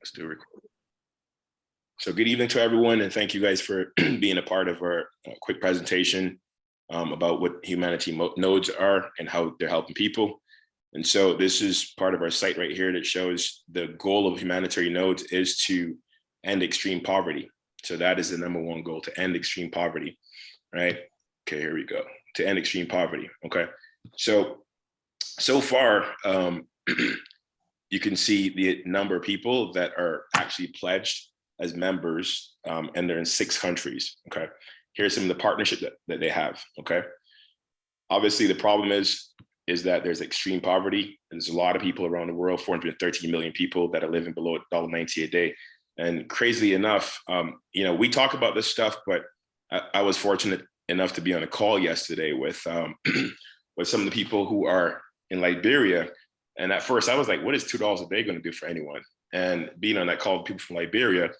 Let's do a record. So good evening to everyone, and thank you guys for being a part of our quick presentation about what humanity nodes are and how they're helping people. And so this is part of our site right here that shows the goal of humanitarian nodes is to end extreme poverty. So that is the #1 goal, to end extreme poverty, right? Okay, here we go. To end extreme poverty, okay? So far, you can see the number of people that are actually pledged as members, and they're in 6 countries, okay? Here's some of the partnership that they have, okay? Obviously, the problem is that there's extreme poverty. There's a lot of people around the world, 413 million people that are living below $1.90 a day. And crazily enough, we talk about this stuff, but I was fortunate enough to be on a call yesterday with with some of the people who are in Liberia. And at first I was like, what is $2 a day going to do for anyone? And being on that call with people from Liberia,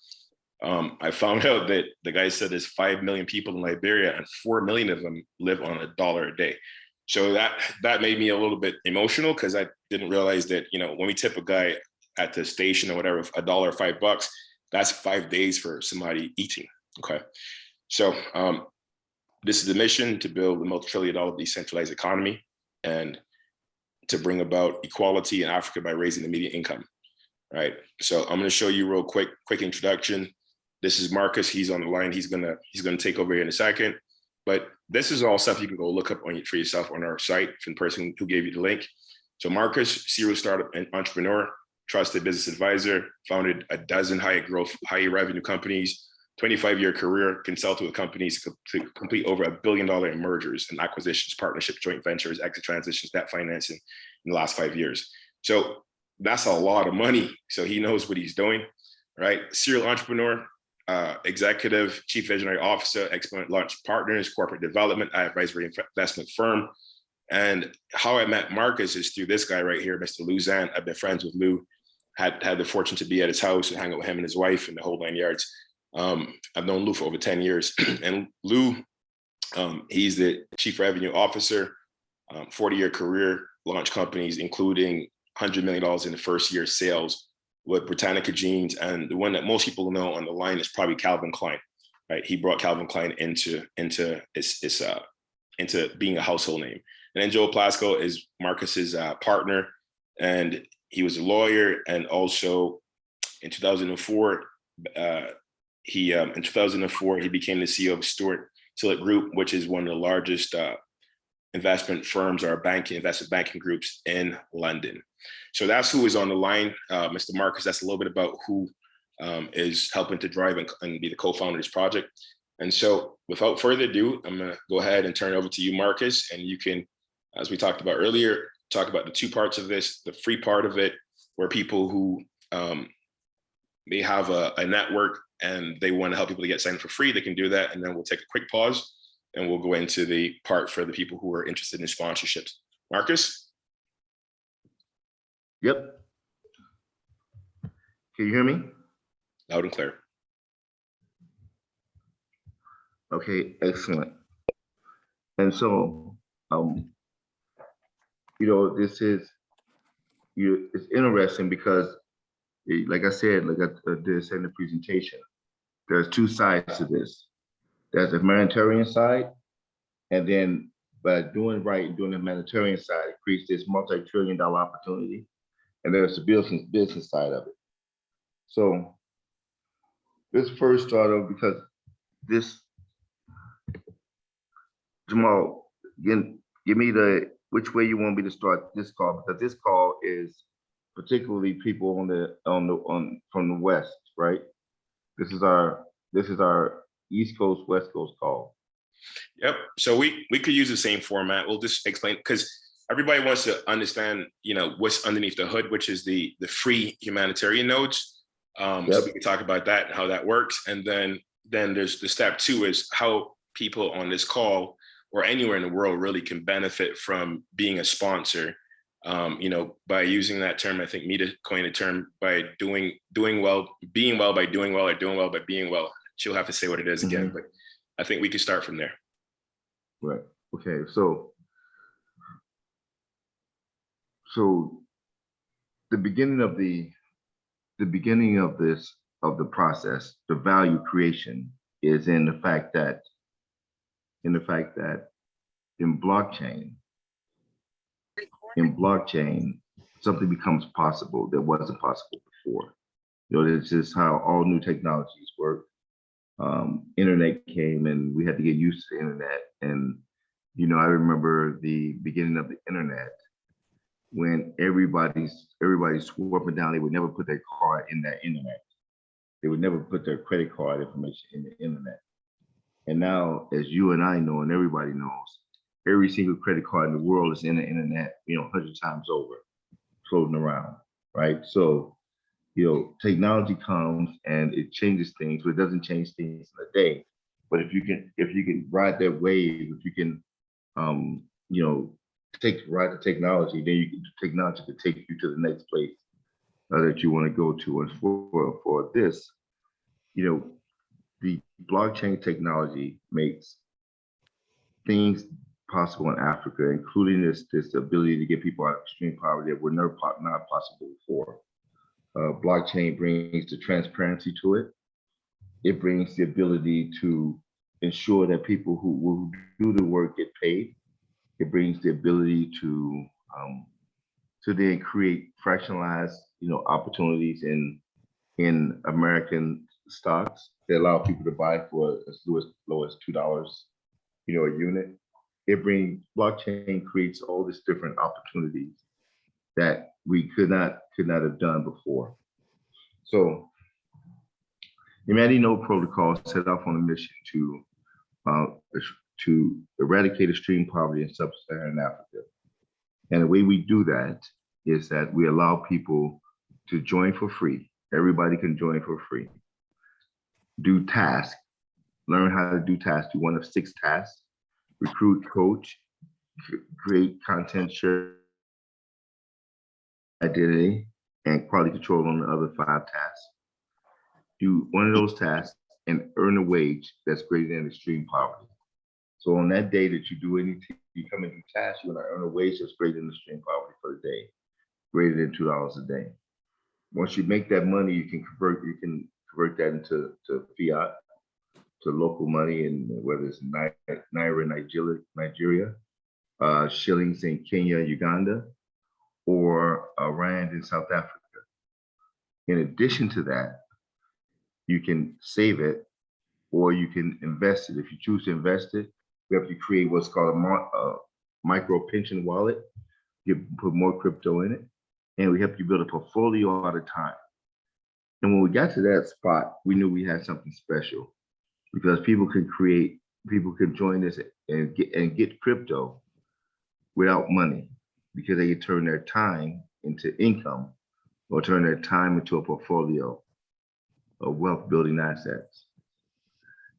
I found out that the guy said there's 5 million people in Liberia and 4 million of them live on $1 a day. So that made me a little bit emotional, because I didn't realize that, when we tip a guy at the station or whatever, $1 or $5, that's 5 days for somebody eating, okay? So this is the mission: to build a multi-trillion-dollar decentralized economy and to bring about equality in Africa by raising the median income, right? So I'm going to show you real quick introduction. This is Marcus. He's on the line. He's gonna take over here in a second. But this is all stuff you can go look up for yourself on our site from the person who gave you the link. So Marcus, serial startup and entrepreneur, trusted business advisor, founded a dozen high growth, high revenue companies, 25-year career, consulted with companies to complete over $1 billion in mergers and acquisitions, partnerships, joint ventures, exit transitions, debt financing in the last 5 years. So that's a lot of money. So he knows what he's doing, right? Serial entrepreneur, executive, chief visionary officer, Exponent Launch Partners, corporate development, advisory investment firm. And how I met Marcus is through this guy right here, Mr. Lou Zan. I've been friends with Lou, had the fortune to be at his house and hang out with him and his wife and the whole 9 yards. I've known Lou for over 10 years. And Lou, he's the chief revenue officer, 40-year career, launched companies, including $100 million in the first year sales with Britannica Jeans. And the one that most people know on the line is probably Calvin Klein, right? He brought Calvin Klein into being a household name. And then Joe Plasko is Marcus's partner, and he was a lawyer. And also in 2004, he became the CEO of Stuart Tillett Group, which is one of the largest investment firms or investment banking groups in London. So that's who is on the line, Mr. Marcus. That's a little bit about who is helping to drive and be the co-founder of this project. And so without further ado, I'm gonna go ahead and turn it over to you, Marcus, and you can, as we talked about earlier, talk about the 2 parts of this: the free part of it, where people who they have a network and they want to help people to get signed up for free, they can do that. And then we'll take a quick pause and we'll go into the part for the people who are interested in sponsorships. Marcus? Yep. Can you hear me? Loud and clear. Okay, excellent. And so, this is, it's interesting because, like I said, like I did say in the presentation, there's 2 sides to this. There's the humanitarian side, and then by doing the humanitarian side, it creates this multi-trillion-dollar opportunity. And there's the business side of it. So this first started because this, Jamal, give me which way you want me to start this call, because this call is particularly people from the West, right? This is our East Coast, West Coast call. Yep. So we could use the same format. We'll just explain, because everybody wants to understand, what's underneath the hood, which is the free humanitarian nodes. So we can talk about that and how that works. And then there's the step 2 is how people on this call or anywhere in the world really can benefit from being a sponsor. By using that term, I think Mita coined a term, by doing well, being well by doing well, or doing well by being well. She'll have to say what it is again, but I think we can start from there. Right. Okay. So the beginning of the the beginning of the process, the value creation is in the fact that in blockchain, something becomes possible that wasn't possible before. This is how all new technologies work. Internet came and we had to get used to the internet. And, I remember the beginning of the internet when everybody swore up and down, they would never put their card in that internet. They would never put their credit card information in the internet. And now, as you and I know, and everybody knows, every single credit card in the world is in the internet, 100 times over, floating around, right? So, technology comes and it changes things, but it doesn't change things in a day. But if you can ride that wave, if you can, ride the technology, then technology could take you to the next place that you want to go to. And for this, the blockchain technology makes things possible in Africa, including this ability to get people out of extreme poverty that were never not possible before. Blockchain brings the transparency to it. It brings the ability to ensure that people who do the work get paid. It brings the ability to then create fractionalized, opportunities in American stocks that allow people to buy for as low as $2, a unit. Blockchain creates all these different opportunities that we could not have done before. So Humanity Node Protocol set off on a mission to eradicate extreme poverty in sub-Saharan Africa. And the way we do that is that we allow people to join for free. Everybody can join for free. Do tasks, learn how to do tasks, do one of 6 tasks, recruit, coach, create content, share identity, and quality control on the other 5 tasks. Do one of those tasks and earn a wage that's greater than extreme poverty. So on that day that you do anything, you come and do tasks, you're gonna earn a wage that's greater than extreme poverty for the day, greater than $2 a day. Once you make that money, you can convert that into fiat, to local money, and whether it's Naira in Nigeria, shillings in Kenya, Uganda, or Rand in South Africa. In addition to that, you can save it or you can invest it. If you choose to invest it, we have to create what's called a micro pension wallet. You put more crypto in it, and we help you build a portfolio at a time. And when we got to that spot, we knew we had something special because people can join this and get crypto without money because they can turn their time into income or turn their time into a portfolio of wealth building assets.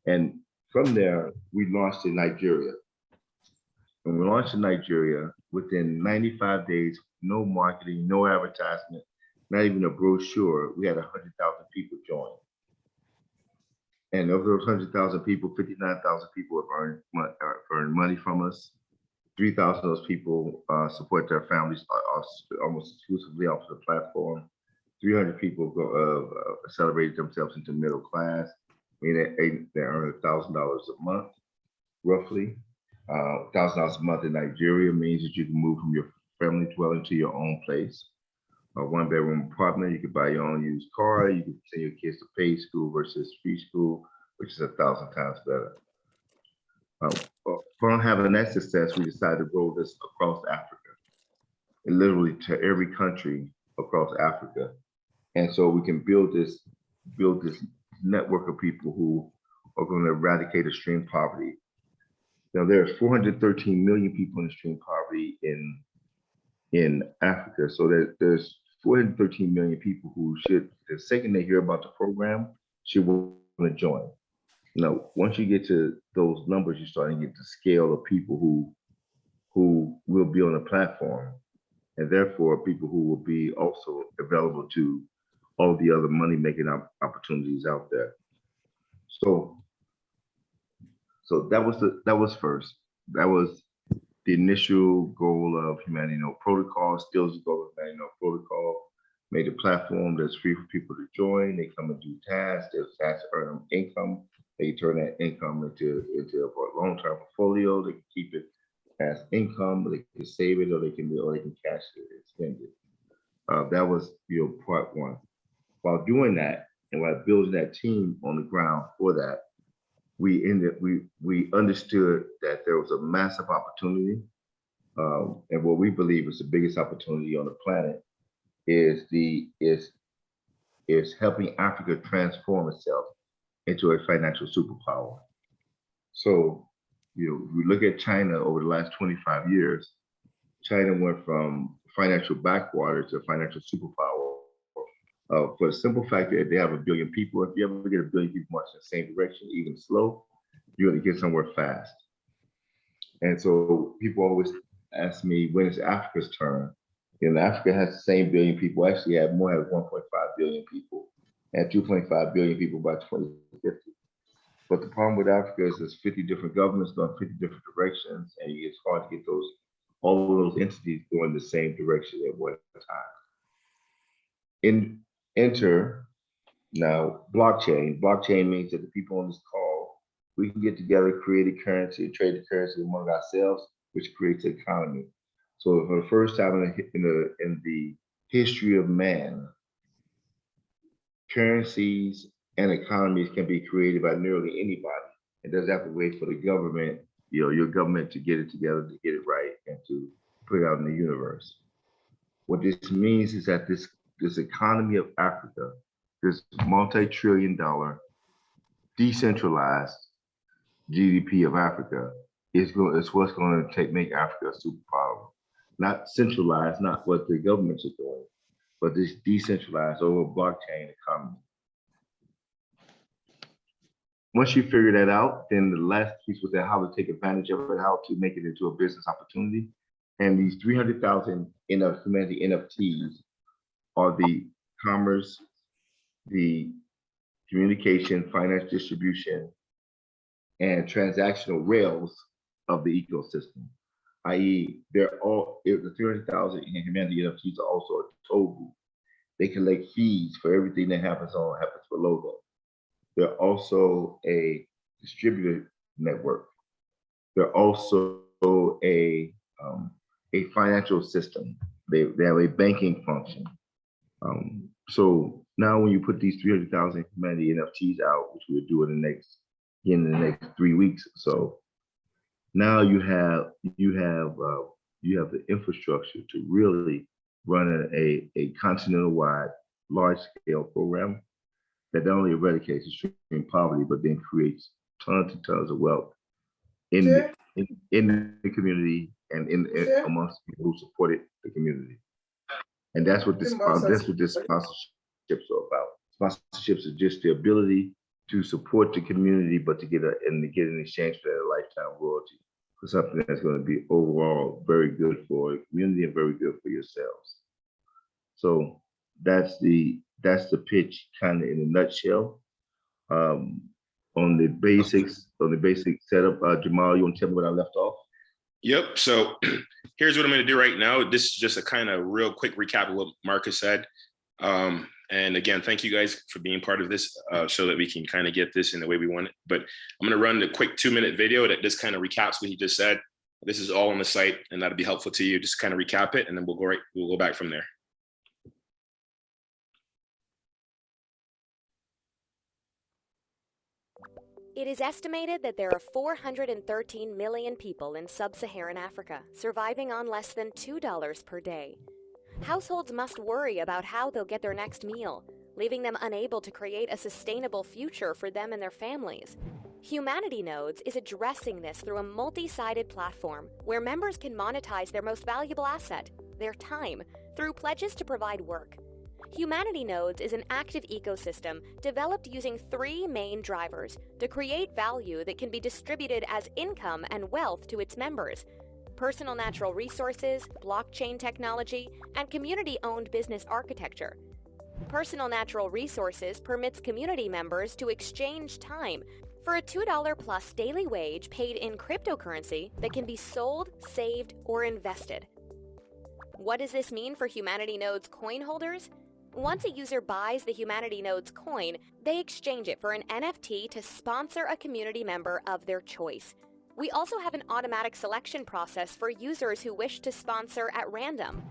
And from there, we launched in Nigeria. When we launched in Nigeria, within 95 days, no marketing, no advertisement, not even a brochure, we had 100,000 people join. And of those 100,000 people, 59,000 people have earned money from us. 3,000 of those people support their families almost exclusively off the platform. 300 people celebrated themselves into middle class. I mean, they earn $1,000 a month, roughly. $1,000 a month in Nigeria means that you can move from your family dwelling to your own place. A 1-bedroom apartment, you could buy your own used car, you could send your kids to paid school versus free school, which is 1,000 times better. Upon having that success, we decided to roll this across Africa, and literally to every country across Africa. And so we can build this network of people who are going to eradicate extreme poverty. Now, there's 413 million people in extreme poverty in Africa. So there's 413 million people who should, the second they hear about the program, should want to join. Now, once you get to those numbers, you're starting to get the scale of people who will be on the platform, and therefore people who will be also available to all the other money-making opportunities out there. So that was first. That was the initial goal of Humanity Node Protocol, still is the goal of Humanity Node Protocol. made a platform that's free for people to join. They come and do tasks. There's tasks to earn them income. They turn that income into a long-term portfolio. They can keep it as income, or they can save it, or they can cash it and spend it. That was part one. While doing that, and while building that team on the ground for that, we understood that there was a massive opportunity, and what we believe is the biggest opportunity on the planet is helping Africa transform itself into a financial superpower. So, we look at China over the last 25 years. China went from financial backwater to financial superpower. For the simple fact that they have 1 billion people. If you ever get 1 billion people marching in the same direction, even slow, you're going to get somewhere fast. And so people always ask me, when is Africa's turn? Africa has the same billion people. Actually, have 1.5 billion people, and 2.5 billion people by 2050. But the problem with Africa is there's 50 different governments going 50 different directions, and it's hard to get all of those entities going the same direction at one time. Enter now blockchain. Blockchain means that the people on this call, we can get together, create a currency, trade the currency among ourselves, which creates an economy. So for the first time in the history of man, currencies and economies can be created by nearly anybody. It doesn't have to wait for the government, your government, to get it together, to get it right, and to put it out in the universe. What this means is that this economy of Africa, this multi-trillion-dollar decentralized GDP of Africa is what's going to make Africa a superpower. Not centralized, not what the governments are doing, but this decentralized over blockchain economy. Once you figure that out, then the last piece was that how to take advantage of it, how to make it into a business opportunity. And these 300,000 humanity NFTs are the commerce, the communication, finance distribution, and transactional rails of the ecosystem. I.e., the 300,000 humanity NFTs are also a toll booth. They collect fees for everything that happens below them. They're also a distributed network. They're also a financial system. They have a banking function. So now when you put these 300,000 humanity NFTs out, which we'll do in the next 3 weeks or so, now you have the infrastructure to really run a continental-wide, large-scale program that not only eradicates extreme poverty, but then creates tons and tons of wealth in the community and amongst people who supported the community. And that's what this sponsorship is all about. Sponsorships is just the ability to support the community, but to get in exchange for that a lifetime royalty for something that's going to be overall very good for the community and very good for yourselves. So that's the pitch, kind of in a nutshell. On the basic setup, Jamal, you want to tell me what I left off? Yep. So here's what I'm going to do right now. This is just a kind of real quick recap of what Marcus said. And again, thank you guys for being part of this so that we can kind of get this in the way we want it. But I'm going to run the quick 2-minute video that just kind of recaps what he just said. This is all on the site, and that'll be helpful to you. Just kind of recap it, and then we'll go back from there. It is estimated that there are 413 million people in sub-Saharan Africa surviving on less than $2 per day. Households must worry about how they'll get their next meal, leaving them unable to create a sustainable future for them and their families. Humanity Nodes is addressing this through a multi-sided platform where members can monetize their most valuable asset, their time, through pledges to provide work. Humanity Nodes is an active ecosystem developed using 3 main drivers to create value that can be distributed as income and wealth to its members: personal natural resources, blockchain technology, and community-owned business architecture. Personal natural resources permits community members to exchange time for a $2 plus daily wage paid in cryptocurrency that can be sold, saved, or invested. What does this mean for Humanity Nodes coin holders? Once a user buys the Humanity Nodes coin, they exchange it for an NFT to sponsor a community member of their choice. We also have an automatic selection process for users who wish to sponsor at random.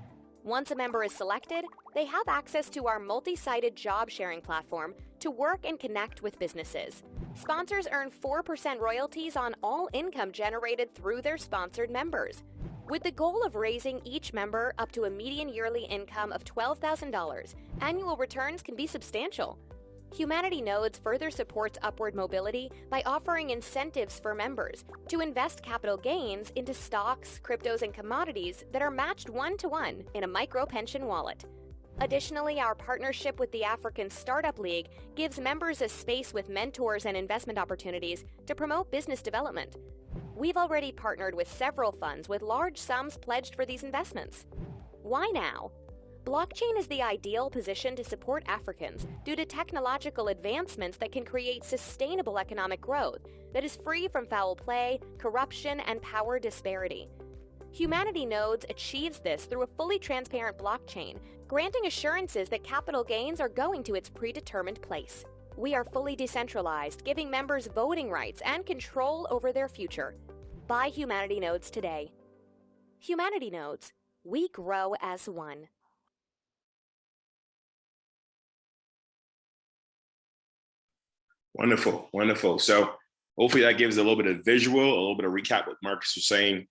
Once a member is selected, they have access to our multi-sided job sharing platform to work and connect with businesses. Sponsors earn 4% royalties on all income generated through their sponsored members. With the goal of raising each member up to a median yearly income of $12,000, annual returns can be substantial. Humanity Nodes further supports upward mobility by offering incentives for members to invest capital gains into stocks, cryptos, and commodities that are matched one-to-one in a micro-pension wallet. Additionally, our partnership with the African Startup League gives members a space with mentors and investment opportunities to promote business development. We've already partnered with several funds with large sums pledged for these investments. Why now? Blockchain is the ideal position to support Africans due to technological advancements that can create sustainable economic growth that is free from foul play, corruption, and power disparity. Humanity Nodes achieves this through a fully transparent blockchain, granting assurances that capital gains are going to its predetermined place. We are fully decentralized, giving members voting rights and control over their future. Buy Humanity Nodes today. Humanity Nodes. We grow as one. Wonderful, wonderful. So hopefully that gives a little bit of visual, a little bit of recap what Marcus was saying.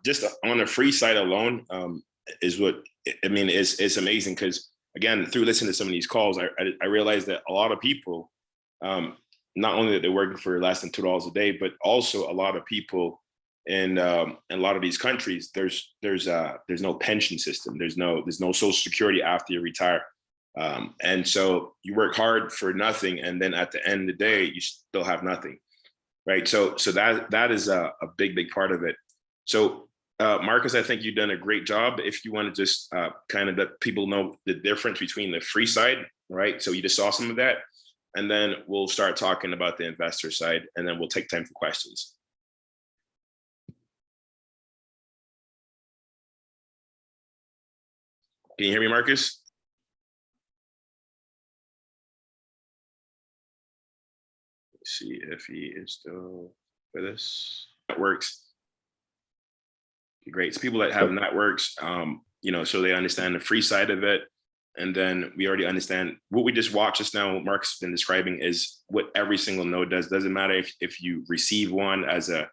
Just on the free side alone is what, I mean, it's amazing because, again, through listening to some of these calls, I realized that a lot of people, not only that they're working for less than $2 a day, but also a lot of people in a lot of these countries, there's no pension system. There's no social security after you retire. And so you work hard for nothing. And then at the end of the day, you still have nothing. Right. So that is a big part of it. So Marcus, I think you've done a great job. If you want to just kind of let people know the difference between the free side, right? So you just saw some of that. And then we'll start talking about the investor side, and then we'll take time for questions. Can you hear me, Marcus? Let's see if he is still with us. That works. Okay, great. So people that have networks, so they understand the free side of it. And then we already understand what we just watched just now, what Mark's been describing is what every single node does. Doesn't matter if you receive one as a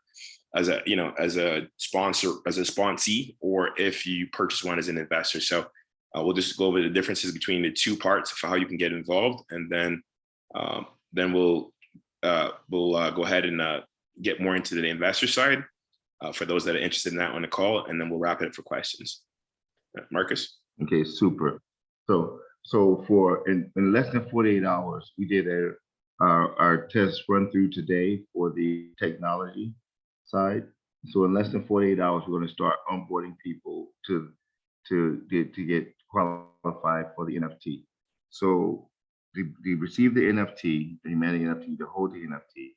sponsor, as a sponsee, or if you purchase one as an investor. So we'll just go over the differences between the two parts of how you can get involved. And then we'll go ahead and get more into the investor side for those that are interested in that on the call, and then we'll wrap it up for questions. Marcus? Okay, super. So for in less than 48 hours, we did our test run through today for the technology side. So in less than 48 hours, we're going to start onboarding people to get qualified for the NFT. So to receive the NFT, the Humanity NFT, to hold the NFT,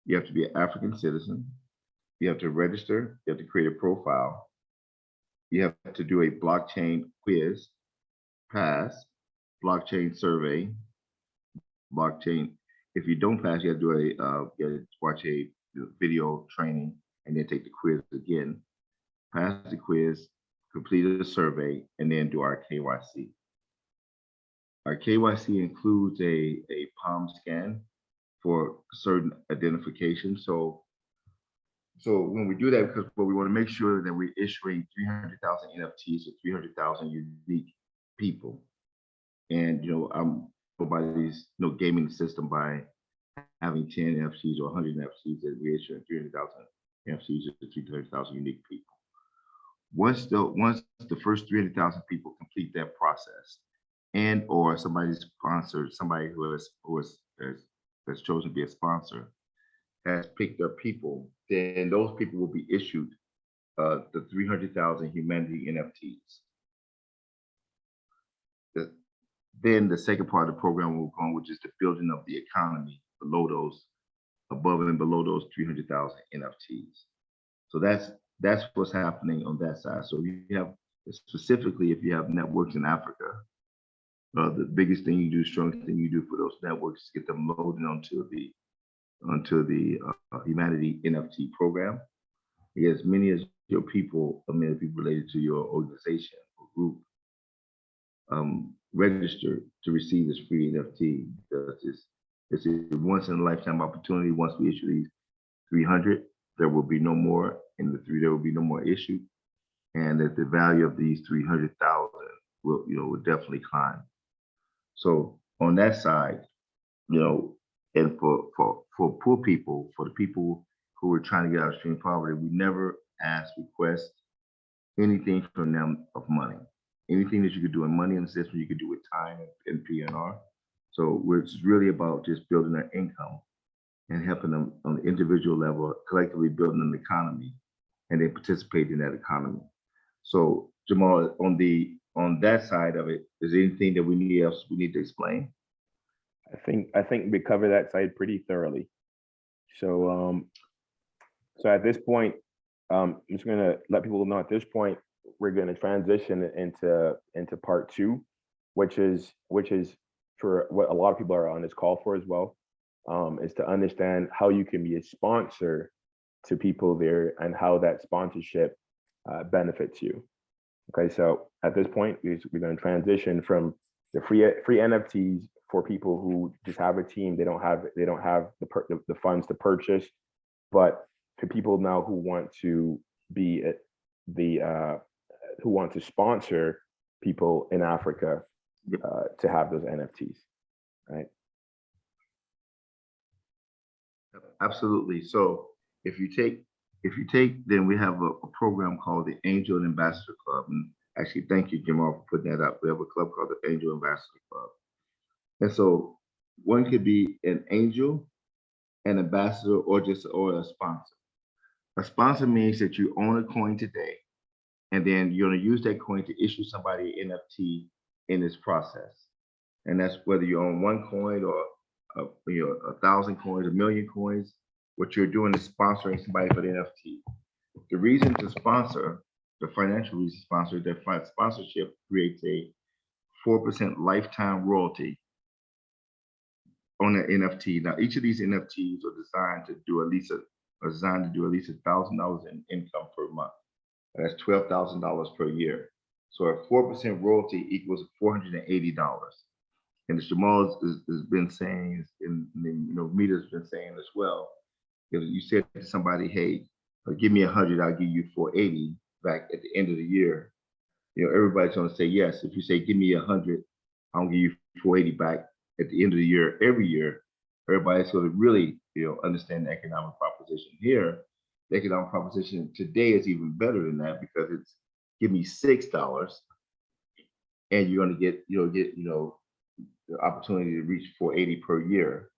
you have to be an African citizen. You have to register. You have to create a profile. You have to do a blockchain quiz, pass, blockchain survey, blockchain. If you don't pass, you have to do watch a video training and then take the quiz again. Pass the quiz, complete a survey, and then do our KYC. Our KYC includes a palm scan for certain identification. So when we do that, because we want to make sure that we're issuing 300,000 NFTs to 300,000 unique people. And I'm by these gaming the system by having 10 NFTs or 100 NFTs that we issue 300,000 NFTs to 300,000 unique people. Once the first 300,000 people complete that process, and or somebody sponsored, somebody who has chosen to be a sponsor, has picked up people, then those people will be issued the 300,000 Humanity NFTs. Then the second part of the program will go on, which is the building of the economy below those, above and below those 300,000 NFTs. So that's what's happening on that side. So you have, specifically, if you have networks in Africa, The biggest thing you do, strongest thing you do for those networks is get them loaded onto the Humanity NFT program. Get as many as your people, many people related to your organization or group, register to receive this free NFT, because it's a once in a lifetime opportunity. Once we issue these 300, there will be no more. In the there will be no more issued, and that the value of these 300,000 will definitely climb. So on that side, and for poor people, for the people who are trying to get out of extreme poverty, we never request anything from them of money. Anything that you could do in money in the system, you could do with time and PNR. So it's really about just building their income and helping them on the individual level, collectively building an economy, and they participate in that economy. So Jamal, on that side of it, is there anything that we need to explain? I think we cover that side pretty thoroughly. So so at this point, I'm just gonna let people know at this point we're gonna transition into part two, which is for what a lot of people are on this call for as well, is to understand how you can be a sponsor to people there and how that sponsorship benefits you. Okay, so at this point, we're going to transition from the free NFTs for people who just have a team. They don't have the funds to purchase, but to people now who want to be who want to sponsor people in Africa to have those NFTs, right? Absolutely. So if you take, then we have a program called the Angel and Ambassador Club. And actually, thank you, Jamal, for putting that up. We have a club called the Angel Ambassador Club. And so one could be an angel, an ambassador, or a sponsor. A sponsor means that you own a coin today, and then you're going to use that coin to issue somebody an NFT in this process. And that's whether you own one coin or 1,000 coins, 1,000,000 coins. What you're doing is sponsoring somebody for the NFT. The reason to sponsor, the financial reason to sponsor, that sponsorship creates a 4% lifetime royalty on the NFT. Now, each of these NFTs are designed to do at least $1,000 in income per month. And that's $12,000 per year. So a 4% royalty equals $480. And as Jamal has been saying, and Mita's been saying as well, if you said to somebody, hey, give me 100, I'll give you 480 back at the end of the year. Everybody's going to say yes. If you say, give me 100, I'll give you 480 back at the end of the year, every year, everybody's going to really, understand the economic proposition here. The economic proposition today is even better than that, because it's give me $6 and you're going to get, the opportunity to reach 480 per year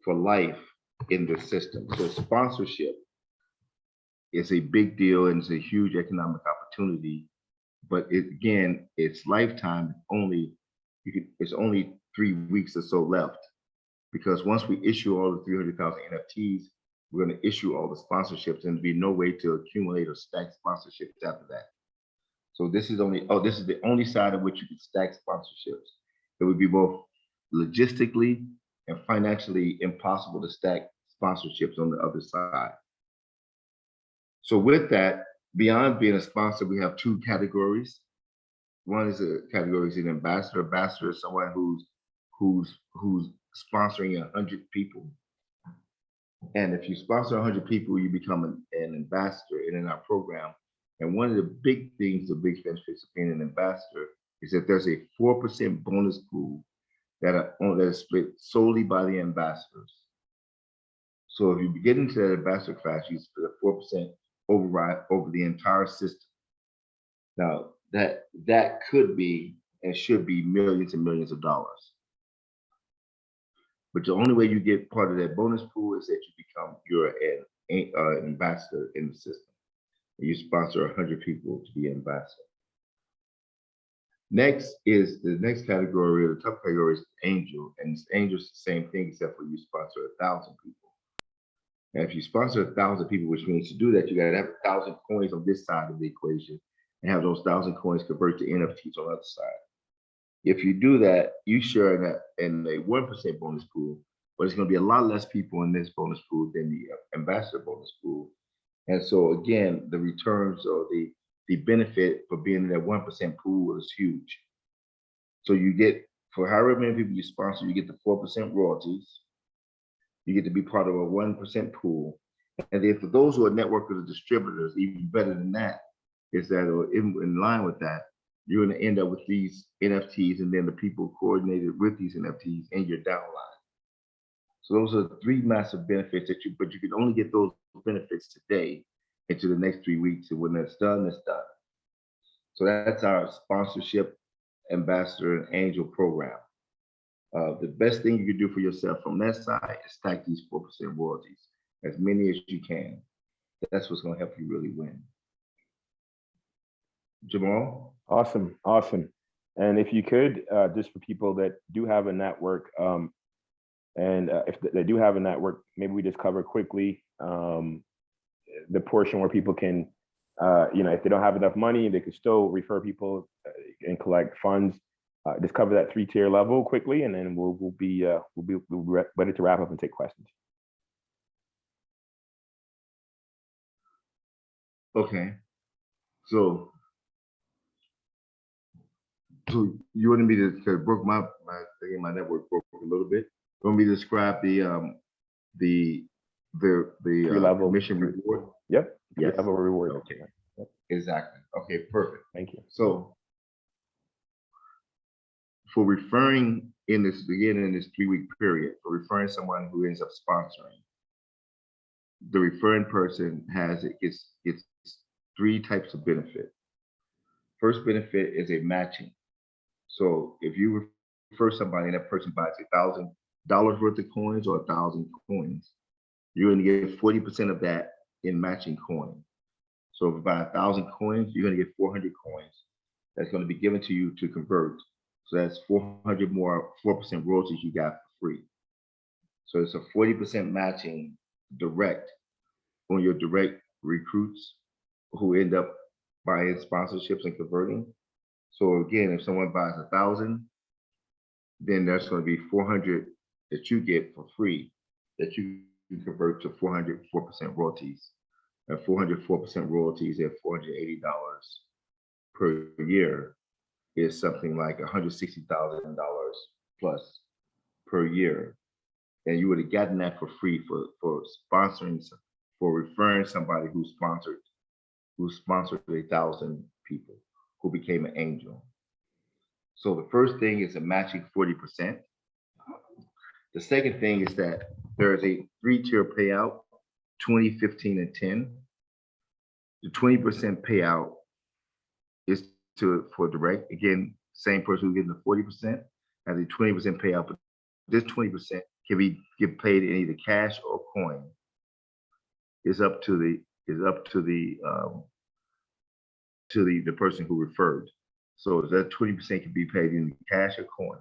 for life in the system. So sponsorship is a big deal, and it's a huge economic opportunity. But it's lifetime. It's only 3 weeks or so left, because once we issue all the 300,000 NFTs, we're going to issue all the sponsorships, and there'll be no way to accumulate or stack sponsorships after that. So this is the only side of which you can stack sponsorships. It would be both logistically and financially impossible to stack sponsorships on the other side. So with that, beyond being a sponsor, we have two categories. One is an ambassador. Ambassador is someone who's sponsoring 100 people. And if you sponsor 100 people, you become an ambassador in our program. And one of the big things, the big benefits of being an ambassador, is that there's a 4% bonus pool that is split solely by the ambassadors. So if you get into that ambassador class, you split a 4% override over the entire system. Now, that could be and should be millions and millions of dollars. But the only way you get part of that bonus pool is that you're an ambassador in the system. You sponsor 100 people to be an ambassador. Next is the next category, or the top category, is angel. And angel's the same thing, except for you sponsor 1,000 people. And if you sponsor 1,000 people, which means to do that, you got to have 1,000 coins on this side of the equation and have those 1,000 coins convert to NFTs on the other side. If you do that, you share in a 1% bonus pool, but it's going to be a lot less people in this bonus pool than the ambassador bonus pool. And so again, the returns or the benefit for being in that 1% pool is huge. So you get, for however many people you sponsor, you get the 4% royalties. You get to be part of a 1% pool. And then for those who are networkers or distributors, even better than that, is that or in line with that, you're going to end up with these NFTs and then the people coordinated with these NFTs in your downline. So those are 3 massive benefits but you can only get those benefits today into the next 3 weeks. And when that's done, it's done. So that's our sponsorship, ambassador, and angel program. The best thing you can do for yourself from that side is stack these 4% royalties, as many as you can. That's what's going to help you really win. Jamal? Awesome. And if you could, just for people that do have a network, if they do have a network, maybe we just cover quickly the portion where people can, if they don't have enough money, they could still refer people and collect funds. Just cover that 3-tier level quickly, and then we'll be ready to wrap up and take questions. Okay. So you wanted me to broke my network broke a little bit. You want me to describe the Three-level commission reward? Yep. Yes. Level reward. Okay. Exactly. Okay, perfect. Thank you. So for referring in this 3-week period, for referring someone who ends up sponsoring, the referring person has it's 3 types of benefit. First benefit is a matching. So if you refer somebody and that person buys $1,000 worth of coins or 1,000 coins, you're going to get 40% of that in matching coin. So if you buy 1,000 coins, you're going to get 400 coins that's going to be given to you to convert. So that's 400 more 4% royalties you got for free. So it's a 40% matching direct on your direct recruits who end up buying sponsorships and converting. So again, if someone buys 1,000, then there's going to be 400 that you get for free that you can convert to 404% royalties. And 404% royalties at $480 per year is something like $160,000 plus per year. And you would have gotten that for free for sponsoring, for referring somebody who sponsored 1,000 people who became an angel. So the first thing is a matching 40%. The second thing is that there is a 3-tier payout, 20, 15, and 10. The 20% payout is for direct. Again, same person who's getting the 40% has a 20% payout, but this 20% can get paid in either cash or coin. It's up to the person who referred. So that 20% can be paid in cash or coin.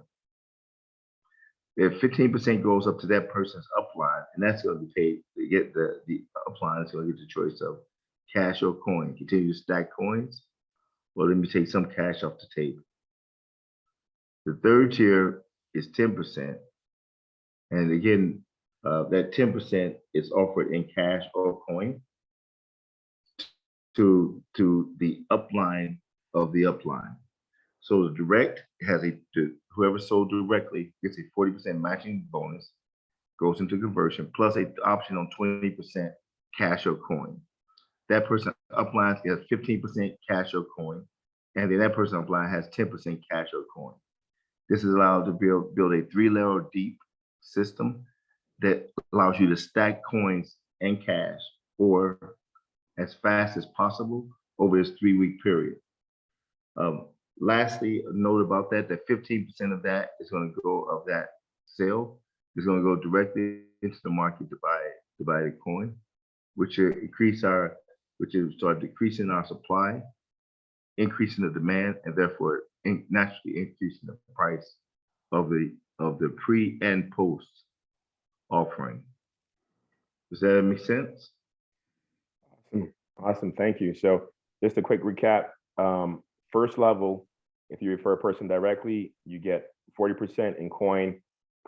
If 15% goes up to that person's upline, and that's going to be paid to get the upline is going to get the choice of cash or coin. Continue to stack coins, or let me take some cash off the table. The 3rd tier is 10%. And again, that 10% is offered in cash or coin to the upline of the upline. So the direct has whoever sold directly gets a 40% matching bonus, goes into conversion, plus an option on 20% cash or coin. That person upline gets 15% cash or coin, and then that person upline has 10% cash or coin. This is allowed to build a 3-layer deep system that allows you to stack coins and cash or as fast as possible over this 3-week period. Lastly, a note about that 15% of that is going to go of that sale is going to go directly into the market to buy the coin, which is start decreasing our supply, increasing the demand, and therefore naturally increasing the price of the pre and post offering. Does that make sense? Awesome. Thank you. So just a quick recap. First level If you refer a person directly, you get 40% in coin,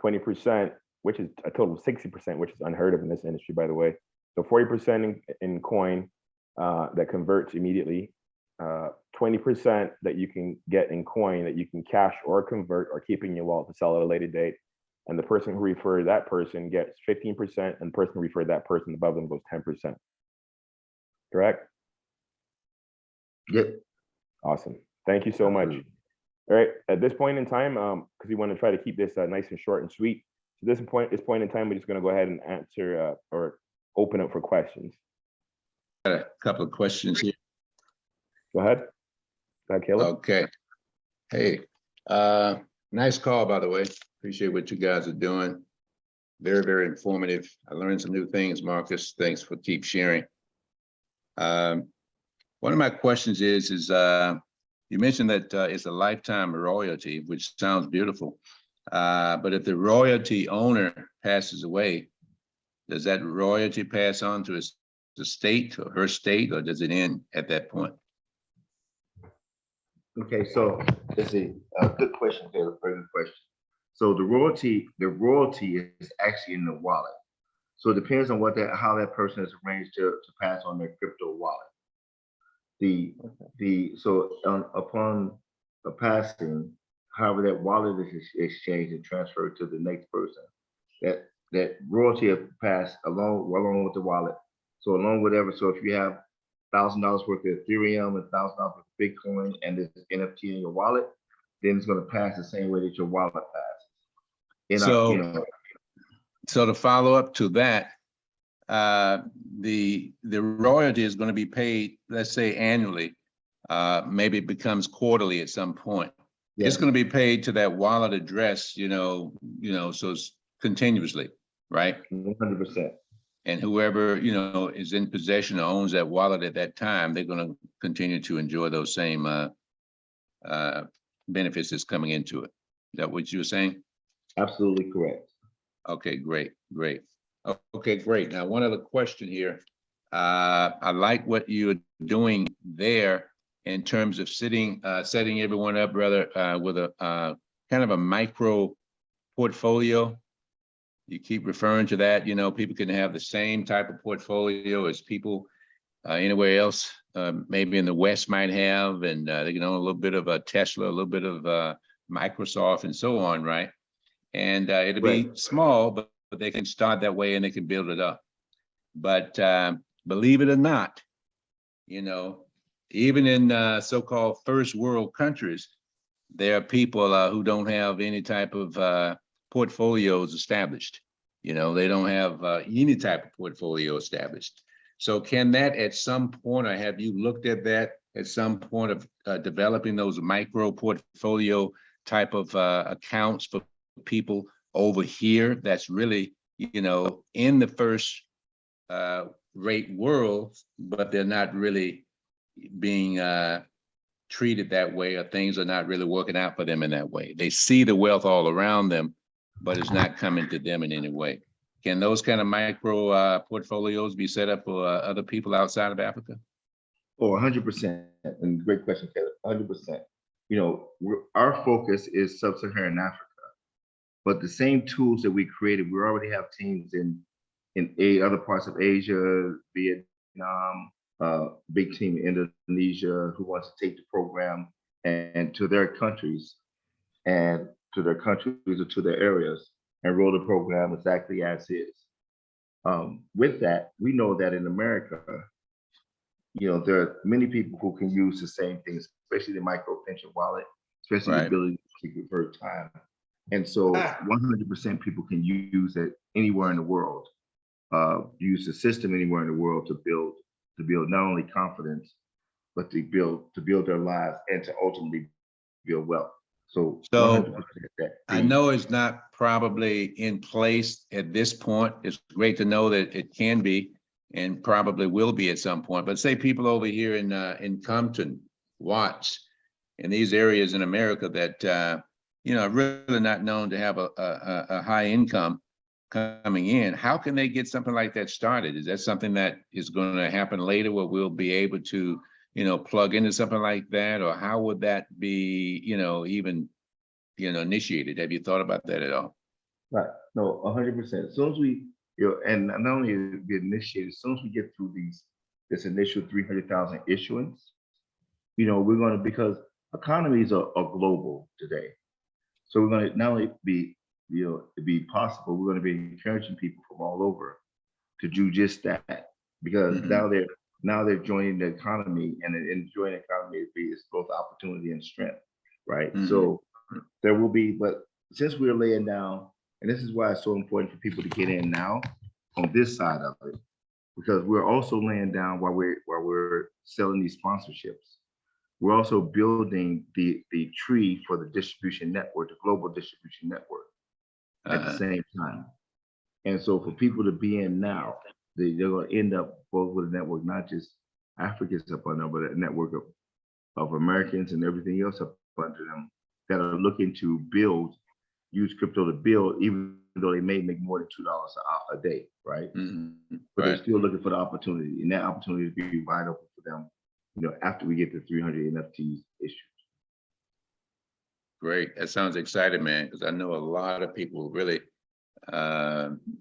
20%, which is a total of 60%, which is unheard of in this industry, by the way. So 40% in coin that converts immediately, 20% that you can get in coin that you can cash or convert or keep in your wallet to sell at a later date. And the person who referred that person gets 15%, and the person who referred that person above them goes 10%. Correct? Yep. Awesome. Thank you so much. All right. At this point in time, because we want to try to keep this nice and short and sweet. So this point in time, we're just going to go ahead and answer or open up for questions. Got a couple of questions here. Go ahead. Go ahead, Caleb. Okay. Hey, nice call, by the way. Appreciate what you guys are doing. Very, very informative. I learned some new things, Marcus. Thanks for keep sharing. One of my questions is you mentioned that it's a lifetime royalty, which sounds beautiful. But if the royalty owner passes away, does that royalty pass on to the state or her state, or does it end at that point? Okay, so it's a good question, Caleb. Very good question. So the royalty is actually in the wallet. So it depends on how that person is arranged to pass on their crypto wallet. Upon a passing, however that wallet is exchanged and transferred to the next person, that royalty will pass along with the wallet. So along with so if you have $1,000 worth of Ethereum and $1,000 worth of Bitcoin and this NFT in your wallet, then it's going to pass the same way that your wallet passes. So to follow up to that, the royalty is going to be paid, let's say annually. Maybe it becomes quarterly at some point. Yeah. It's going to be paid to that wallet address, so it's continuously, right? 100%. And whoever, is in possession or owns that wallet at that time, they're going to continue to enjoy those same benefits that's coming into it. Is that what you were saying? Absolutely correct. Okay, great. Okay, great. Now, one other question here. I like what you're doing there in terms of setting everyone up rather with a kind of a micro portfolio. You keep referring to that, people can have the same type of portfolio as people anywhere else, maybe in the West might have, and they can own a little bit of a Tesla, a little bit of Microsoft and so on, right? And it'll be small, but they can start that way and they can build it up. But believe it or not, even in so-called first world countries, there are people who don't have any type of portfolios established. They don't have any type of portfolio established. So can that at some point, or have you looked at that at some point of developing those micro portfolio type of accounts for people over here that's really, in the first rate world, but they're not really being treated that way, or things are not really working out for them in that way. They see the wealth all around them, but it's not coming to them in any way. Can those kind of micro portfolios be set up for other people outside of Africa? Oh, 100%. And great question, Caleb. 100%. Our focus is sub-Saharan Africa, but the same tools that we created, we already have teams in other parts of Asia, Vietnam, big team in Indonesia who wants to take the program and to their countries or to their areas and roll the program exactly as is. With that, we know that in America, there are many people who can use the same things, especially the micro pension wallet, especially the ability to convert time. And so 100% people can use it anywhere in the world, use the system anywhere in the world to build not only confidence, but to build their lives and to ultimately build wealth. So I know it's not probably in place at this point. It's great to know that it can be and probably will be at some point. But say people over here in Compton, Watts, in these areas in America that really not known to have a high income coming in. How can they get something like that started? Is that something that is going to happen later where we'll be able to plug into something like that? Or how would that be, even, initiated? Have you thought about that at all? Right, no, 100%. As soon as we, and not only be initiated, as soon as we get through this initial 300,000 issuance, we're gonna, because economies are global today. So we're gonna not only be, to be possible, we're gonna be encouraging people from all over to do just that. Because Mhm. now they're joining the economy, and joining the economy is both opportunity and strength, right? Mhm. So there will be, but since we're laying down, and this is why it's so important for people to get in now on this side of it, because we're also laying down while we're selling these sponsorships. We're also building the tree for the distribution network, the global distribution network at the Uh, same time. And so for people to be in now, they're going to end up both with a network, not just Africans up under, but a network of Americans and everything else up under them that are looking to use crypto to build, even though they may make more than $2 a day, right? mhm. But they're Right. still looking for the opportunity, and that opportunity to be wide open for them, after we get the 300 NFTs issued. Great. That sounds exciting, man, because I know a lot of people really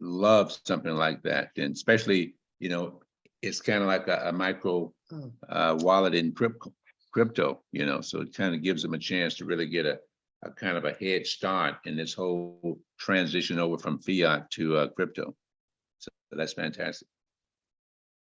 love something like that. And especially, it's kind of like a micro wallet in crypto, so it kind of gives them a chance to really get a kind of a head start in this whole transition over from fiat to crypto. So that's fantastic.